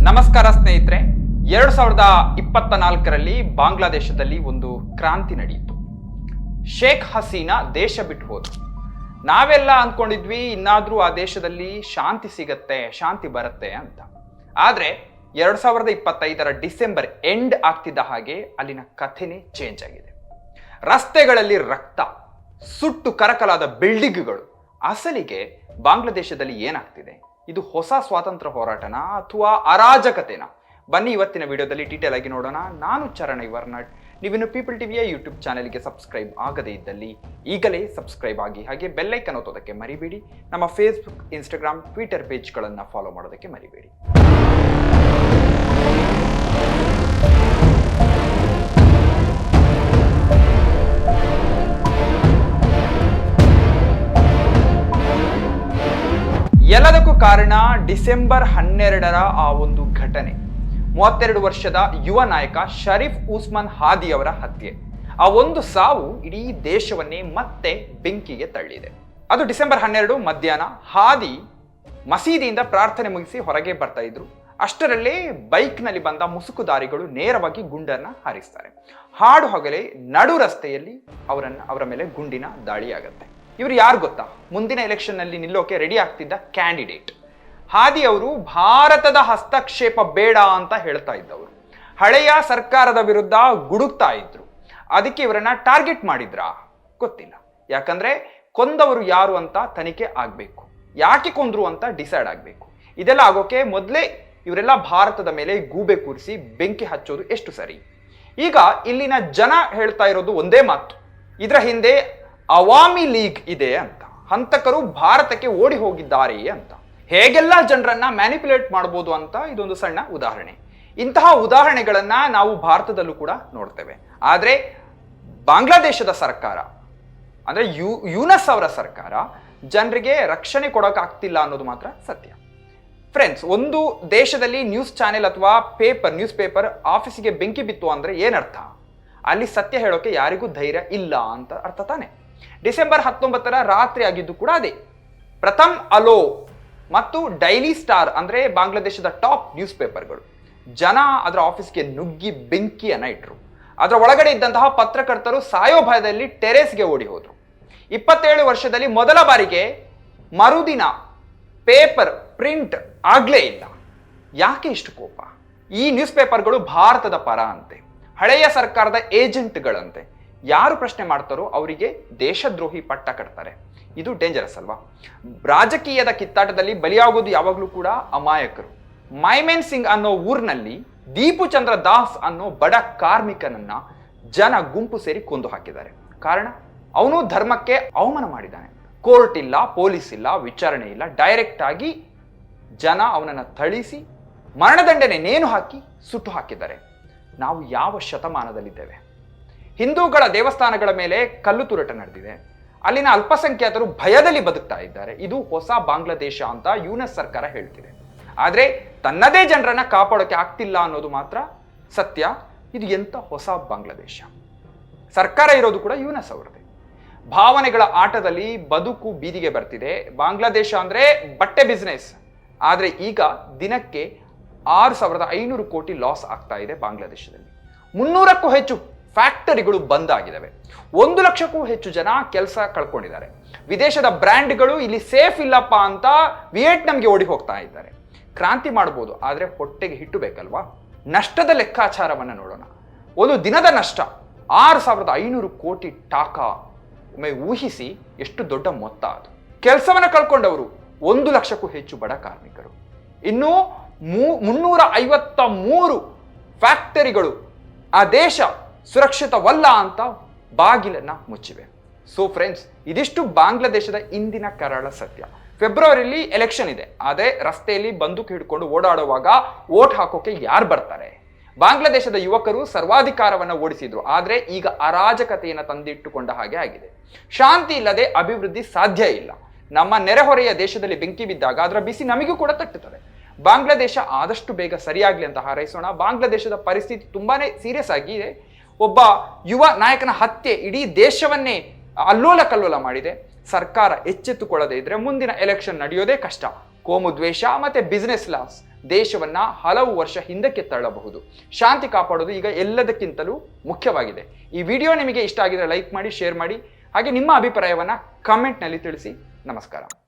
ನಮಸ್ಕಾರ ಸ್ನೇಹಿತರೆ. 2024ರಲ್ಲಿ ಬಾಂಗ್ಲಾದೇಶದಲ್ಲಿ ಒಂದು ಕ್ರಾಂತಿ ನಡೆಯಿತು. ಶೇಖ್ ಹಸೀನಾ ದೇಶ ಬಿಟ್ಟು ಹೋದ್ರು. ನಾವೆಲ್ಲ ಅಂದ್ಕೊಂಡಿದ್ವಿ ಇನ್ನಾದ್ರೂ ಆ ದೇಶದಲ್ಲಿ ಶಾಂತಿ ಸಿಗತ್ತೆ, ಶಾಂತಿ ಬರುತ್ತೆ ಅಂತ. ಆದ್ರೆ 2025ರ ಡಿಸೆಂಬರ್ ಎಂಡ್ ಆಗ್ತಿದ್ದ ಹಾಗೆ ಅಲ್ಲಿನ ಕಥೆನೇ ಚೇಂಜ್ ಆಗಿದೆ. ರಸ್ತೆಗಳಲ್ಲಿ ರಕ್ತ, ಸುಟ್ಟು ಕರಕಲಾದ ಬಿಲ್ಡಿಂಗ್ಗಳು. ಅಸಲಿಗೆ ಬಾಂಗ್ಲಾದೇಶದಲ್ಲಿ ಏನಾಗ್ತಿದೆ? ಇದು ಹೊಸ ಸ್ವಾತಂತ್ರ್ಯ ಹೋರಾಟನಾ ಅಥವಾ ಅರಾಜಕತೆನಾ? ಬನ್ನಿ ಇವತ್ತಿನ ವಿಡಿಯೋದಲ್ಲಿ ಡೀಟೇಲ್ ಆಗಿ ನೋಡೋಣ. ನಾನು ಚರಣ ಇವರ್ನಾಡ್. ನೀವಿನ್ನು ಪೀಪಲ್ ಟಿವಿಯ ಯೂಟ್ಯೂಬ್ ಚಾನೆಲ್ಗೆ ಸಬ್ಸ್ಕ್ರೈಬ್ ಆಗದೇ ಇದ್ದಲ್ಲಿ ಈಗಲೇ ಸಬ್ಸ್ಕ್ರೈಬ್ ಆಗಿ, ಹಾಗೆ ಬೆಲ್ಲೈಕನ್ ಒತ್ತೋದಕ್ಕೆ ಮರಿಬೇಡಿ. ನಮ್ಮ ಫೇಸ್ಬುಕ್, ಇನ್ಸ್ಟಾಗ್ರಾಮ್, ಟ್ವಿಟರ್ ಪೇಜ್ಗಳನ್ನು ಫಾಲೋ ಮಾಡೋದಕ್ಕೆ ಮರಿಬೇಡಿ. ಎಲ್ಲದಕ್ಕೂ ಕಾರಣ ಡಿಸೆಂಬರ್ 12ರ ಆ ಒಂದು ಘಟನೆ. 32 ವರ್ಷದ ಯುವ ನಾಯಕ ಶರೀಫ್ ಉಸ್ಮಾನ್ ಹಾದಿ ಅವರ ಹತ್ಯೆ. ಆ ಒಂದು ಸಾವು ಇಡೀ ದೇಶವನ್ನೇ ಮತ್ತೆ ಬೆಂಕಿಗೆ ತಳ್ಳಿದೆ. ಅದು ಡಿಸೆಂಬರ್ 12 ಮಧ್ಯಾಹ್ನ. ಹಾದಿ ಮಸೀದಿಯಿಂದ ಪ್ರಾರ್ಥನೆ ಮುಗಿಸಿ ಹೊರಗೆ ಬರ್ತಾ ಇದ್ರು. ಅಷ್ಟರಲ್ಲೇ ಬೈಕ್ನಲ್ಲಿ ಬಂದ ಮುಸುಕುದಾರಿಗಳು ನೇರವಾಗಿ ಗುಂಡನ್ನ ಹಾರಿಸ್ತಾರೆ. ಹಾಡು ಹಗಲೇ ನಡು ರಸ್ತೆಯಲ್ಲಿ ಅವರ ಮೇಲೆ ಗುಂಡಿನ ದಾಳಿಯಾಗತ್ತೆ. ಇವರು ಯಾರು ಗೊತ್ತಾ? ಮುಂದಿನ ಎಲೆಕ್ಷನ್ ನಲ್ಲಿ ನಿಲ್ಲೋಕೆ ರೆಡಿ ಆಗ್ತಿದ್ದ ಕ್ಯಾಂಡಿಡೇಟ್. ಹಾದಿ ಅವರು ಭಾರತದ ಹಸ್ತಕ್ಷೇಪ ಬೇಡ ಅಂತ ಹೇಳ್ತಾ ಇದ್ದವರು. ಹಳೆಯ ಸರ್ಕಾರದ ವಿರುದ್ಧ ಗುಡುಕ್ತಾ ಇದ್ರು. ಅದಕ್ಕೆ ಇವರನ್ನ ಟಾರ್ಗೆಟ್ ಮಾಡಿದ್ರಾ? ಗೊತ್ತಿಲ್ಲ. ಯಾಕಂದ್ರೆ ಕೊಂದವರು ಯಾರು ಅಂತ ತನಿಖೆ ಆಗ್ಬೇಕು, ಯಾಕೆ ಕೊಂದ್ರು ಅಂತ ಡಿಸೈಡ್ ಆಗ್ಬೇಕು. ಇದೆಲ್ಲ ಆಗೋಕೆ ಮೊದಲೇ ಇವರೆಲ್ಲ ಭಾರತದ ಮೇಲೆ ಗೂಬೆ ಕೂರಿಸಿ ಬೆಂಕಿ ಹಚ್ಚೋದು ಎಷ್ಟು ಸರಿ? ಈಗ ಇಲ್ಲಿನ ಜನ ಹೇಳ್ತಾ ಇರೋದು ಒಂದೇ ಮಾತು, ಇದರ ಹಿಂದೆ ಅವಾಮಿ ಲೀಗ್ ಇದೆ ಅಂತ. ಹಂತಕರು ಭಾರತಕ್ಕೆ ಓಡಿ ಹೋಗಿದ್ದಾರೆ ಅಂತ. ಹೇಗೆಲ್ಲ ಜನರನ್ನ ಮ್ಯಾನಿಪುಲೇಟ್ ಮಾಡಬಹುದು ಅಂತ ಇದೊಂದು ಸಣ್ಣ ಉದಾಹರಣೆ. ಇಂತಹ ಉದಾಹರಣೆಗಳನ್ನ ನಾವು ಭಾರತದಲ್ಲೂ ಕೂಡ ನೋಡ್ತೇವೆ. ಆದ್ರೆ ಬಾಂಗ್ಲಾದೇಶದ ಸರ್ಕಾರ ಅಂದ್ರೆ ಯೂನಸ್ ಅವರ ಸರ್ಕಾರ ಜನರಿಗೆ ರಕ್ಷಣೆ ಕೊಡೋಕ್ಕಾಗ್ತಿಲ್ಲ ಅನ್ನೋದು ಮಾತ್ರ ಸತ್ಯ. ಫ್ರೆಂಡ್ಸ್, ಒಂದು ದೇಶದಲ್ಲಿ ನ್ಯೂಸ್ ಚಾನೆಲ್ ಅಥವಾ ನ್ಯೂಸ್ ಪೇಪರ್ ಆಫೀಸಿಗೆ ಬೆಂಕಿ ಬಿತ್ತು ಅಂದ್ರೆ ಏನರ್ಥ? ಅಲ್ಲಿ ಸತ್ಯ ಹೇಳೋಕೆ ಯಾರಿಗೂ ಧೈರ್ಯ ಇಲ್ಲ ಅಂತ ಅರ್ಥ ತಾನೆ. ಡಿಸೆಂಬರ್ 19ರ ರಾತ್ರಿ ಆಗಿದ್ದು ಕೂಡ ಅದೇ. ಪ್ರಥಮ್ ಅಲೋ ಮತ್ತು ಡೈಲಿ ಸ್ಟಾರ್ ಅಂದ್ರೆ ಬಾಂಗ್ಲಾದೇಶದ ಟಾಪ್ ನ್ಯೂಸ್ ಪೇಪರ್ಗಳು. ಜನ ಅದರ ಆಫೀಸ್ಗೆ ನುಗ್ಗಿ ಬೆಂಕಿಯನ್ನ ಇಟ್ರು. ಅದರ ಒಳಗಡೆ ಇದ್ದಂತಹ ಪತ್ರಕರ್ತರು ಸಾಯೋ ಭಯದಲ್ಲಿ ಟೆರೇಸ್ಗೆ ಓಡಿ ಹೋದ್ರು. 27 ವರ್ಷದಲ್ಲಿ ಮೊದಲ ಬಾರಿಗೆ ಮರುದಿನ ಪೇಪರ್ ಪ್ರಿಂಟ್ ಆಗ್ಲೇ ಇಲ್ಲ. ಯಾಕೆ ಇಷ್ಟು ಕೋಪ? ಈ ನ್ಯೂಸ್ ಪೇಪರ್ಗಳು ಭಾರತದ ಪರ ಅಂತೆ, ಹಳೆಯ ಸರ್ಕಾರದ ಏಜೆಂಟ್ಗಳಂತೆ. ಯಾರು ಪ್ರಶ್ನೆ ಮಾಡ್ತಾರೋ ಅವರಿಗೆ ದೇಶದ್ರೋಹಿ ಪಟ್ಟ ಕಟ್ತಾರೆ. ಇದು ಡೇಂಜರಸ್ ಅಲ್ವಾ? ರಾಜಕೀಯದ ಕಿತ್ತಾಟದಲ್ಲಿ ಬಲಿಯಾಗೋದು ಯಾವಾಗಲೂ ಕೂಡ ಅಮಾಯಕರು. ಮೈಮೇನ್ ಸಿಂಗ್ ಅನ್ನೋ ಊರಿನಲ್ಲಿ ದೀಪು ಚಂದ್ರ ದಾಸ್ ಅನ್ನೋ ಬಡ ಕಾರ್ಮಿಕನನ್ನ ಜನ ಗುಂಪು ಸೇರಿ ಕೊಂದು ಹಾಕಿದ್ದಾರೆ. ಕಾರಣ, ಅವನು ಧರ್ಮಕ್ಕೆ ಅವಮಾನ ಮಾಡಿದ್ದಾನೆ. ಕೋರ್ಟ್ ಇಲ್ಲ, ಪೊಲೀಸ್ ಇಲ್ಲ, ವಿಚಾರಣೆ ಇಲ್ಲ. ಡೈರೆಕ್ಟ್ ಆಗಿ ಜನ ಅವನನ್ನ ಥಳಿಸಿ ಮರಣದಂಡನೆ ನೇಣು ಹಾಕಿ ಸುಟ್ಟು ಹಾಕಿದ್ದಾರೆ. ನಾವು ಯಾವ ಶತಮಾನದಲ್ಲಿದ್ದೇವೆ? ಹಿಂದೂಗಳ ದೇವಸ್ಥಾನಗಳ ಮೇಲೆ ಕಲ್ಲು ತೂರಾಟ ನಡೆದಿದೆ. ಅಲ್ಲಿನ ಅಲ್ಪಸಂಖ್ಯಾತರು ಭಯದಲ್ಲಿ ಬದುಕ್ತಾ ಇದ್ದಾರೆ. ಇದು ಹೊಸ ಬಾಂಗ್ಲಾದೇಶ ಅಂತ ಯೂನಸ್ ಸರ್ಕಾರ ಹೇಳ್ತಿದೆ. ಆದ್ರೆ ತನ್ನದೇ ಜನರನ್ನ ಕಾಪಾಡೋಕೆ ಆಗ್ತಿಲ್ಲ ಅನ್ನೋದು ಮಾತ್ರ ಸತ್ಯ. ಇದು ಎಂತ ಹೊಸ ಬಾಂಗ್ಲಾದೇಶ? ಸರ್ಕಾರ ಇರೋದು ಕೂಡ ಯೂನಸ್ ಅವರದೇ. ಭಾವನೆಗಳ ಆಟದಲ್ಲಿ ಬದುಕು ಬೀದಿಗೆ ಬರ್ತಿದೆ. ಬಾಂಗ್ಲಾದೇಶ ಅಂದ್ರೆ ಬಟ್ಟೆ ಬಿಸ್ನೆಸ್. ಆದ್ರೆ ಈಗ ದಿನಕ್ಕೆ 6,500 ಕೋಟಿ ಲಾಸ್ ಆಗ್ತಾ ಇದೆ ಬಾಂಗ್ಲಾದೇಶದಲ್ಲಿ. 300ಕ್ಕೂ ಹೆಚ್ಚು ಫ್ಯಾಕ್ಟರಿಗಳು ಬಂದ್ ಆಗಿದ್ದಾವೆ. 1 ಲಕ್ಷಕ್ಕೂ ಹೆಚ್ಚು ಜನ ಕೆಲಸ ಕಳ್ಕೊಂಡಿದ್ದಾರೆ. ವಿದೇಶದ ಬ್ರ್ಯಾಂಡ್ಗಳು ಇಲ್ಲಿ ಸೇಫ್ ಇಲ್ಲಪ್ಪ ಅಂತ ವಿಯೆಟ್ನಾಂಗೆ ಓಡಿ ಹೋಗ್ತಾ ಇದ್ದಾರೆ. ಕ್ರಾಂತಿ ಮಾಡ್ಬೋದು, ಆದ್ರೆ ಹೊಟ್ಟೆಗೆ ಹಿಟ್ಟು ಬೇಕಲ್ವಾ? ನಷ್ಟದ ಲೆಕ್ಕಾಚಾರವನ್ನ ನೋಡೋಣ. ಒಂದು ದಿನದ ನಷ್ಟ 6,500 ಕೋಟಿ ಟಾಕಾ. ಒಮ್ಮೆ ಊಹಿಸಿ ಎಷ್ಟು ದೊಡ್ಡ ಮೊತ್ತ ಅದು. ಕೆಲಸವನ್ನ ಕಳ್ಕೊಂಡವರು 1 ಲಕ್ಷಕ್ಕೂ ಹೆಚ್ಚು ಬಡ ಕಾರ್ಮಿಕರು. ಇನ್ನು 353 ಫ್ಯಾಕ್ಟರಿಗಳು ಆ ದೇಶ ಸುರಕ್ಷಿತವಲ್ಲ ಅಂತ ಬಾಗಿಲನ್ನ ಮುಚ್ಚಿವೆ. ಸೊ ಫ್ರೆಂಡ್ಸ್, ಇದಿಷ್ಟು ಬಾಂಗ್ಲಾದೇಶದ ಇಂದಿನ ಕರಾಳ ಸತ್ಯ. ಫೆಬ್ರವರಿಲಿ ಎಲೆಕ್ಷನ್ ಇದೆ. ಆದ್ರೆ ರಸ್ತೆಯಲ್ಲಿ ಬಂದೂಕು ಹಿಡ್ಕೊಂಡು ಓಡಾಡುವಾಗ ವೋಟ್ ಹಾಕೋಕೆ ಯಾರು ಬರ್ತಾರೆ? ಬಾಂಗ್ಲಾದೇಶದ ಯುವಕರು ಸರ್ವಾಧಿಕಾರವನ್ನ ಓಡಿಸಿದ್ರು. ಆದ್ರೆ ಈಗ ಅರಾಜಕತೆಯನ್ನ ತಂದಿಟ್ಟುಕೊಂಡ ಹಾಗೆ ಆಗಿದೆ. ಶಾಂತಿ ಇಲ್ಲದೆ ಅಭಿವೃದ್ಧಿ ಸಾಧ್ಯ ಇಲ್ಲ. ನಮ್ಮ ನೆರೆಹೊರೆಯ ದೇಶದಲ್ಲಿ ಬೆಂಕಿ ಬಿದ್ದಾಗ ಅದರ ಬಿಸಿ ನಮಗೂ ಕೂಡ ತಟ್ಟುತ್ತದೆ. ಬಾಂಗ್ಲಾದೇಶ ಆದಷ್ಟು ಬೇಗ ಸರಿಯಾಗ್ಲಿ ಅಂತ ಹಾರೈಸೋಣ. ಬಾಂಗ್ಲಾದೇಶದ ಪರಿಸ್ಥಿತಿ ತುಂಬಾನೇ ಸೀರಿಯಸ್ ಆಗಿದೆ. ಒಬ್ಬ ಯುವ ನಾಯಕನ ಹತ್ಯೆ ಇಡೀ ದೇಶವನ್ನೇ ಅಲ್ಲೋಲ ಕಲ್ಲೋಲ ಮಾಡಿದೆ. ಸರ್ಕಾರ ಎಚ್ಚೆತ್ತುಕೊಳ್ಳದೇ ಇದ್ರೆ ಮುಂದಿನ ಎಲೆಕ್ಷನ್ ನಡೆಯೋದೇ ಕಷ್ಟ. ಕೋಮು ದ್ವೇಷ ಮತ್ತೆ ಬಿಸಿನೆಸ್ ಲಾಸ್ ದೇಶವನ್ನ ಹಲವು ವರ್ಷ ಹಿಂದಕ್ಕೆ ತಳ್ಳಬಹುದು. ಶಾಂತಿ ಕಾಪಾಡೋದು ಈಗ ಎಲ್ಲದಕ್ಕಿಂತಲೂ ಮುಖ್ಯವಾಗಿದೆ. ಈ ವಿಡಿಯೋ ನಿಮಗೆ ಇಷ್ಟ ಆಗಿದ್ರೆ ಲೈಕ್ ಮಾಡಿ, ಶೇರ್ ಮಾಡಿ, ಹಾಗೆ ನಿಮ್ಮ ಅಭಿಪ್ರಾಯವನ್ನ ಕಮೆಂಟ್ನಲ್ಲಿ ತಿಳಿಸಿ. ನಮಸ್ಕಾರ.